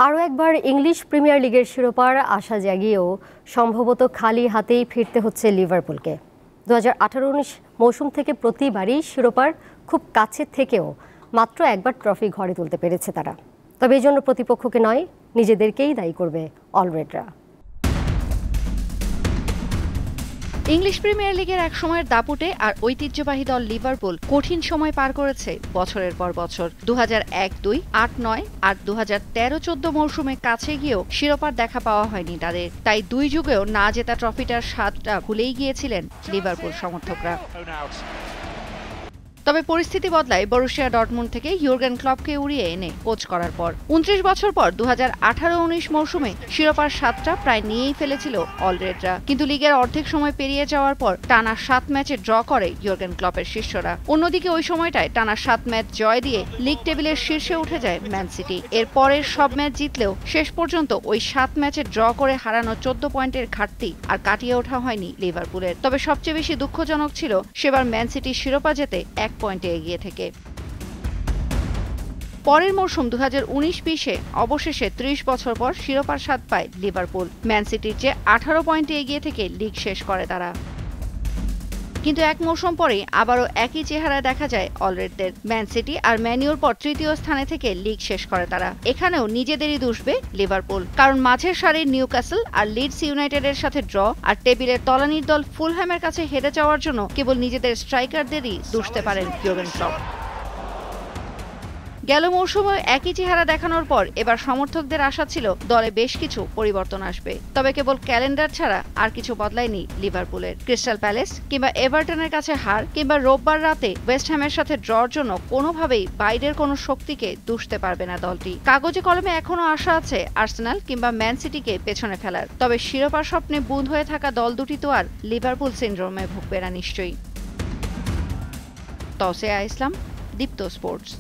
আরও একবার English premier লিগের শিরোপার আশা জাগিয়েও সম্ভবত খালি হাতেই ফিরতে হচ্ছে লিভারপুলকে। 2018-19 মৌসুম থেকে প্রতিবারই শিরোপার খুব কাছে থেকেও মাত্র একবার ট্রফি ঘরে তুলতে পেরেছে তারা। তবে এই জন্য প্রতিপক্ষকে নয়, নিজেদেরকেই দায়ী করবে অলরেডরা। ইংলিশ প্রিমিয়ার লিগের এক সময়ের দাপুটে আর ঐতিহ্যবাহী দল লিভারপুল কঠিন সময় পার করেছে বছরের পর বছর। 2001-2, 8-9 আর 2013-14 মৌসুমে কাছে গিয়েও শিরোপার দেখা পাওয়া হয়নি তাদের। তাই দুই যুগেও না জেতা ট্রফিটার স্বাদটা ভুলেই গিয়েছিলেন লিভারপুল সমর্থকরা। তবে পরিস্থিতি বদলায় বরুসিয়া ডর্টমুন্ড থেকে ইয়ুর্গেন ক্লপকে উড়িয়ে এনে কোচ করার পর। 29 বছর পর 2018-19 মৌসুমে শিরোপার স্বাদটা প্রায় নিয়েই ফেলেছিল অলরেডরা, কিন্তু লিগের অর্ধেক সময় পেরিয়ে যাওয়ার পর টানা 7 ম্যাচে ড্র করে ইয়ুর্গেন ক্লপের শিষ্যরা। অন্যদিকে ওই সময়টায় টানা 7 ম্যাচ জয় দিয়ে লিগ টেবিলের শীর্ষে উঠে যায় ম্যান সিটি। এর পরের সব ম্যাচ জিতলেও শেষ পর্যন্ত ওই 7 ম্যাচে ড্র করে হারানো 14 পয়েন্টের ঘাটতি আর কাটিয়ে ওঠা হয়নি লিভারপুলের। তবে সবচেয়ে বেশি দুঃখজনক ছিল সেবার ম্যান সিটি শিরোপা জেতে 1 পয়েন্টে এগিয়ে থেকে। পরের মৌসুম 2019-20-এ অবশেষে 30 বছর পর শিরোপার স্বাদ পায় লিভারপুল। ম্যান সিটির চেয়ে 18 পয়েন্টে এগিয়ে থেকে লিগ শেষ করে তারা। কিন্তু এক মৌসুম পরেই আবারও একই চেহারা দেখা যায় অলরেডদের। ম্যান সিটি আর ম্যানিউর পর তৃতীয় স্থানে থেকে লিগ শেষ করে তারা। এখানেও নিজেদেরই দুষবে লিভারপুল, কারণ মাঝের সারির নিউক্যাসল আর লিডস ইউনাইটেডের সাথে ড্র আর টেবিলের তলানির দল ফুলহ্যামের কাছে হেরে যাওয়ার জন্য কেবল নিজেদের স্ট্রাইকারদেরই দুষতে পারেন ইয়ুর্গেন ক্লপ। গেল মৌসুমে একই চেহারা দেখানোর পর এবার সমর্থকদের আশা ছিল দলে বেশ কিছু পরিবর্তন আসবে। তবে কেবল ক্যালেন্ডার ছাড়া আর কিছু বদলায়নি লিভারপুলের। ক্রিস্টাল প্যালেস কিংবা এভারটনের কাছে হার কিংবা রোববার রাতে ওয়েস্ট হ্যামের সাথে ড্রর জন্য কোনোভাবেই বাইরের কোনো শক্তিকে দুষতে পারবে না দলটি। কাগজে কলমে এখনও আশা আছে আর্সেনাল কিংবা ম্যান সিটিকে পেছনে ফেলার। তবে শিরোপার স্বপ্নে বুঁদ হয়ে থাকা দল দুটি তো আর লিভারপুল সিন্ড্রোমে ভুগবে না নিশ্চয়ই। তৌসিয়া ইসলাম, দীপ্ত স্পোর্টস।